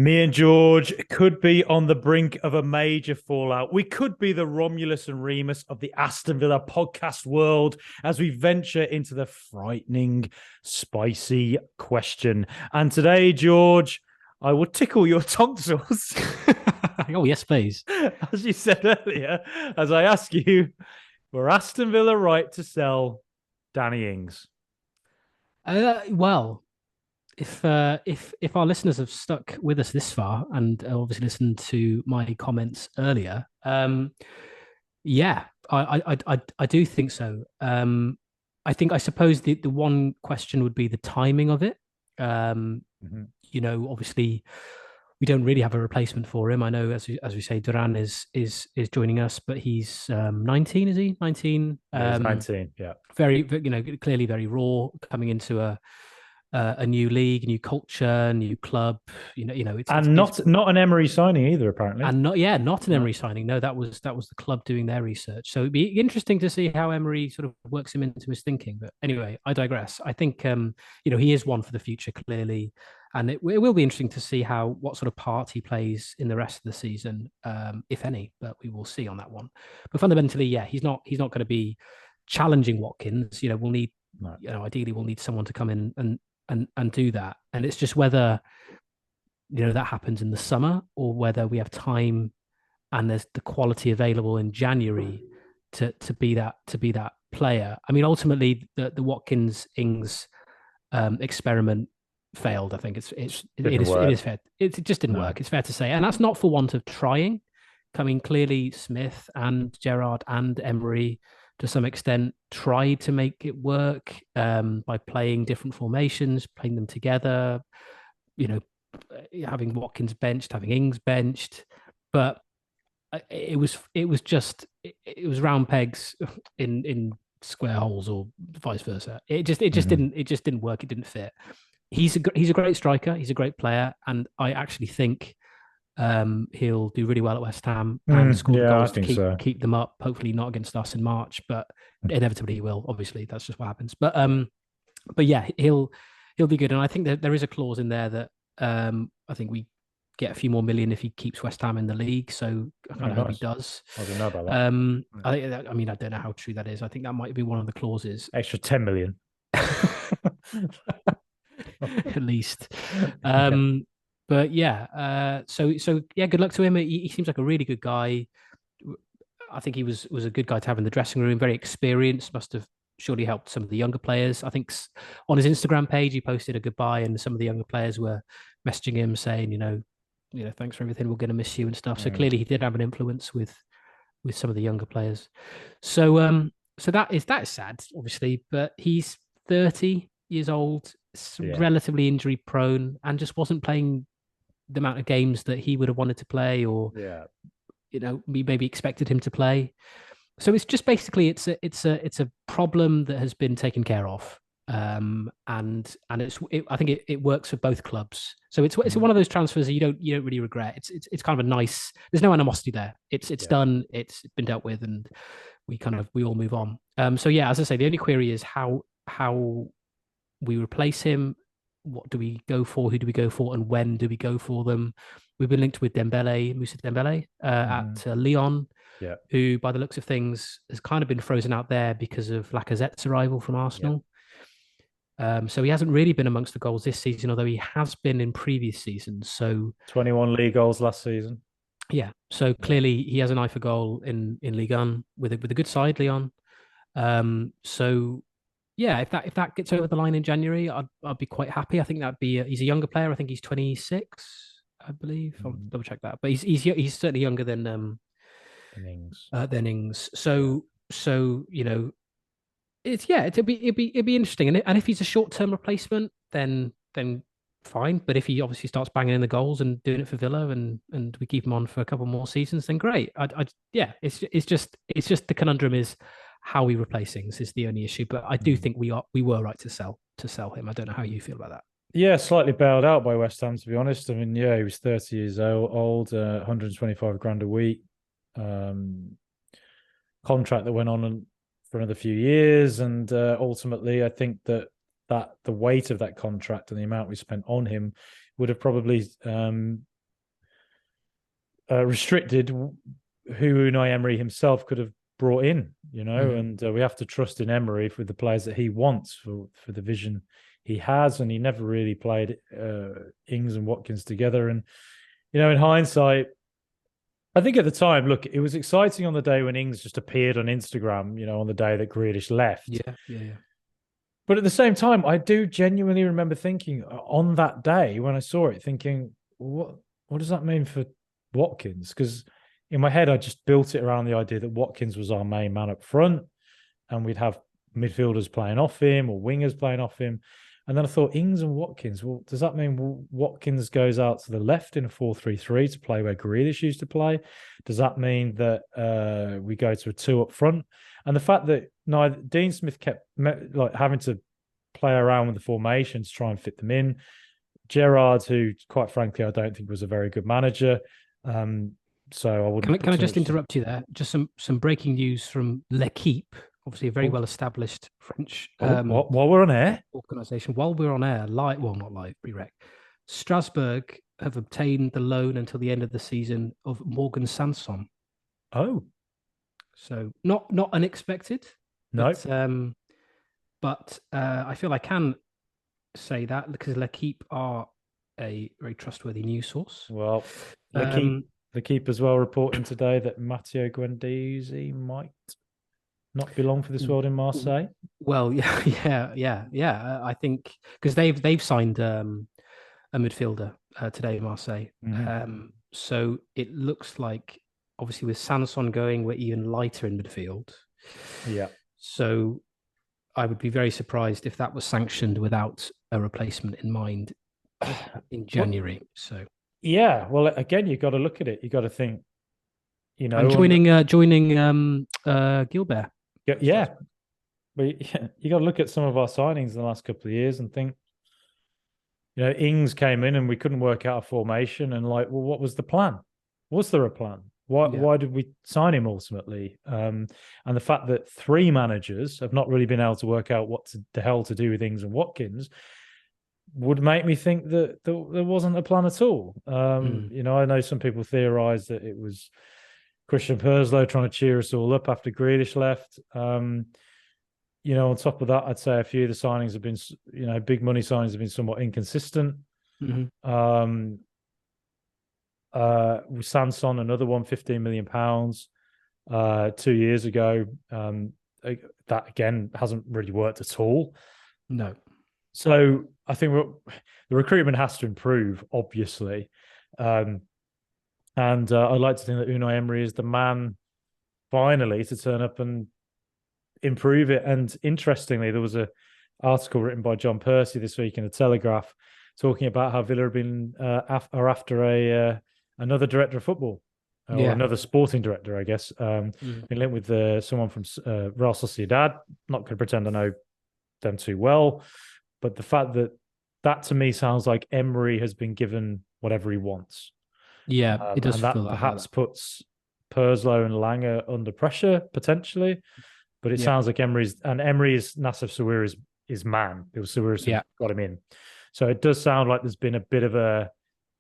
Me and George could be on the brink of a major fallout. We could be the Romulus and Remus of the Aston Villa podcast world as we venture into the frightening, spicy question. And today, George, I will tickle your tonsils. Oh, yes, please. As you said earlier, as I ask you, were Aston Villa right to sell Danny Ings? Well, if our listeners have stuck with us this far and obviously listened to my comments earlier, yeah, I do think so. I suppose the one question would be the timing of it. Mm-hmm. Obviously we don't really have a replacement for him. I know, as we say, Duran is joining us, but he's 19, is he? 19. Yeah, he's 19. Yeah. Very, clearly very raw, coming into a new league, new culture, new club. And not an Emery signing either, apparently. and not an No. Emery signing. No, that was the club doing their research. So it'd be interesting to see how Emery sort of works him into his thinking. But anyway, I digress. I think he is one for the future, clearly, and it will be interesting to see what sort of part he plays in the rest of the season, if any. But we will see on that one. But fundamentally, yeah, he's not going to be challenging Watkins. We'll need, No. ideally we'll need someone to come in and do that. And it's just whether that happens in the summer or whether we have time and there's the quality available in January to be that player. I mean, ultimately the Watkins Ings experiment failed. I think Didn't it work. is fair. It just didn't No. work. It's fair to say, and that's not for want of trying. I mean, clearly Smith and Gerrard and Emery to some extent tried to make it work by playing different formations, playing them together. You know, having Watkins benched, having Ings benched, but it was round pegs in square holes or vice versa. Mhm. It just didn't work. It didn't fit. He's a great striker. He's a great player, and I actually think he'll do really well at West Ham and score the Yeah, I goals to think keep so. keep them up. Hopefully not against us in March, but inevitably he will. Obviously, that's just what happens. But yeah, he'll be good, and I think that there is a clause in there that I think we get a few more million if he keeps West Ham in the league. So I Oh, kind of hope he nice. does. I didn't know about that. I mean, I don't know how true that is. I think that might be one of the clauses, Extra 10 million. at least. Yeah. But yeah, so yeah, good luck to him. He seems like a really good guy. I think he was a good guy to have in the dressing room. Very experienced. Must have surely helped some of the younger players. I think on his Instagram page he posted a goodbye, and some of the younger players were messaging him saying, thanks for everything. We're going to miss you and stuff. So Mm. clearly he did have an influence with some of the younger players. So that is sad, obviously, but he's 30 years old, Yeah. relatively injury prone, and just wasn't playing the amount of games that he would have wanted to play, or Yeah. we maybe expected him to play. So it's just basically it's a problem that has been taken care of. And I think it works for both clubs. So it's Mhm. one of those transfers that you don't really regret. It's kind of a nice. There's no animosity there. It's Yeah. done. It's been dealt with, and we all move on. So yeah, as I say, the only query is how we replace him. What do we go for? Who do we go for? And when do we go for them? We've been linked with Moussa Dembele Mhm. at Lyon, Yeah. who, by the looks of things, has kind of been frozen out there because of Lacazette's arrival from Yeah. Arsenal. So he hasn't really been amongst the goals this season, although he has been in previous seasons. So 21 league goals last season. yeah, so Yeah. clearly he has an eye for goal in Ligue 1 with a good side, Lyon. So yeah, if that gets over the line in January, I'd be quite happy. I think that'd be he's a younger player. I think he's 26, I believe. I'll Mhm. double check that, but he's certainly younger Innings. than Ings. Yeah. So it's yeah, it'd be interesting. And if he's a short term replacement, then fine. But if he obviously starts banging in the goals and doing it for Villa, and we keep him on for a couple more seasons, then great. Yeah, it's just the conundrum is how we replace things is the only issue. But I do Mm. think we were right to sell him. I don't know how you feel about that. Yeah, slightly bailed out by West Ham, to be honest. I mean, yeah, he was 30 years old, 125 grand a week. Um, Contract that went on for another few years, and ultimately, I think that the weight of that contract and the amount we spent on him would have probably restricted who Unai Emery himself could have brought in, and we have to trust in Emery for the players that he wants for the vision he has, and he never really played Ings and Watkins together. And, in hindsight, I think at the time, look, it was exciting on the day when Ings just appeared on Instagram, on the day that Grealish left. Yeah. But at the same time, I do genuinely remember thinking on that day when I saw it, thinking, what does that mean for Watkins? Because in my head, I just built it around the idea that Watkins was our main man up front, and we'd have midfielders playing off him or wingers playing off him. And then I thought, Ings and Watkins, well, does that mean Watkins goes out to the left in a 4-3-3 to play where Grealish used to play? Does that mean that we go to a 2 up front? And the fact that Dean Smith kept having to play around with the formation to try and fit them in. Gerrard, who, quite frankly, I don't think was a very good manager. So I wouldn't. Can I just interrupt you there? Just some breaking news from L'Equipe, obviously a very well established French while we're on air organization. While we're on air, not live, pre-rec. Strasbourg have obtained the loan until the end of the season of Morgan Sanson. Oh, so not unexpected. No, but I feel I can say that because L'Equipe are a very trustworthy news source. Well, L'Equipe as well reporting today that Matteo Guendouzi might not be long for this world in Marseille. Well, yeah. I think because they've signed a midfielder today in Marseille. So it looks like obviously with Sanson going, we're even lighter in midfield. Yeah. So I would be very surprised if that was sanctioned without a replacement in mind in January. So yeah, well, again, you got to look at it. You got to think, and joining Gilbert. Yeah, but you got to look at some of our signings in the last couple of years and think, Ings came in and we couldn't work out a formation, and well, what was the plan? Was there a plan? Why did we sign him ultimately? And the fact that 3 managers have not really been able to work out what the hell to do with Ings and Watkins would make me think that there wasn't a plan at all. I know some people theorize that it was Christian Perslow trying to cheer us all up after Grealish left. On top of that, I'd say a few of the signings have been, big money signings have been somewhat inconsistent. With Sanson, another one, £15 million 2 years ago. That again hasn't really worked at all. No. So I think the recruitment has to improve, obviously. And I'd like to think that Unai Emery is the man finally to turn up and improve it. And interestingly, there was an article written by John Percy this week in the Telegraph talking about how Villa have been are after another director of football, or another sporting director, I guess. Been linked with someone from Real Sociedad. Not going to pretend I know them too well, but the fact that to me sounds like Emery has been given whatever he wants. Yeah, it does. And that perhaps puts Perslow and Langer under pressure potentially, but it sounds like Emery is Nassef Sawiris is man. It was Sawiris who got him in. So it does sound like there's been a bit of a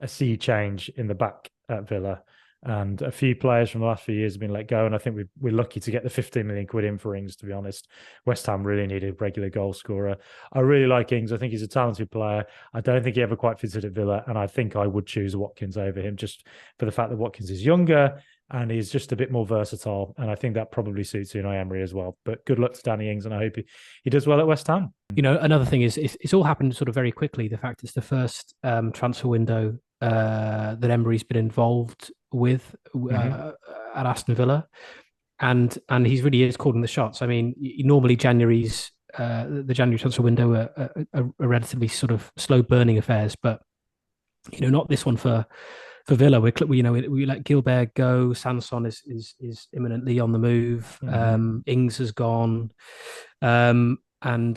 sea change in the back at Villa, and a few players from the last few years have been let go. And I think we're lucky to get the 15 million quid in for Ings, to be honest. West Ham really needed a regular goal scorer. I really like Ings. I think he's a talented player. I don't think he ever quite fitted at Villa, and I think I would choose Watkins over him just for the fact that Watkins is younger and he's just a bit more versatile. And I think that probably suits Unai Emery as well. But good luck to Danny Ings, and I hope he does well at West Ham. Another thing is it's all happened sort of very quickly. The fact it's the first transfer window that Emery's been involved with at Aston Villa, and he really is calling the shots. I mean, normally the January transfer window are relatively sort of slow burning affairs, but not this one for Villa. We let Gilbert go. Sanson is imminently on the move. Ings has gone. And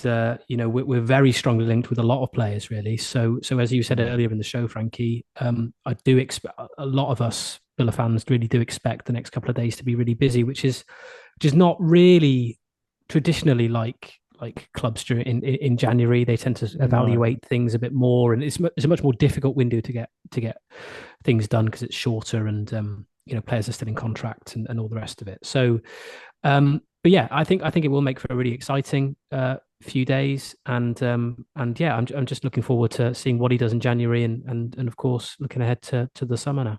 we're very strongly linked with a lot of players, really. So as you said earlier in the show, Frankie, I do expect a lot of us Villa fans really do expect the next couple of days to be really busy, which is not really traditionally like like clubs during in January. They tend to evaluate things a bit more, and it's a much more difficult window to get things done because it's shorter, and players are still in contract and all the rest of it. So, but yeah, I think it will make for a really exciting few days, and yeah, I'm just looking forward to seeing what he does in January, and of course looking ahead to the summer now.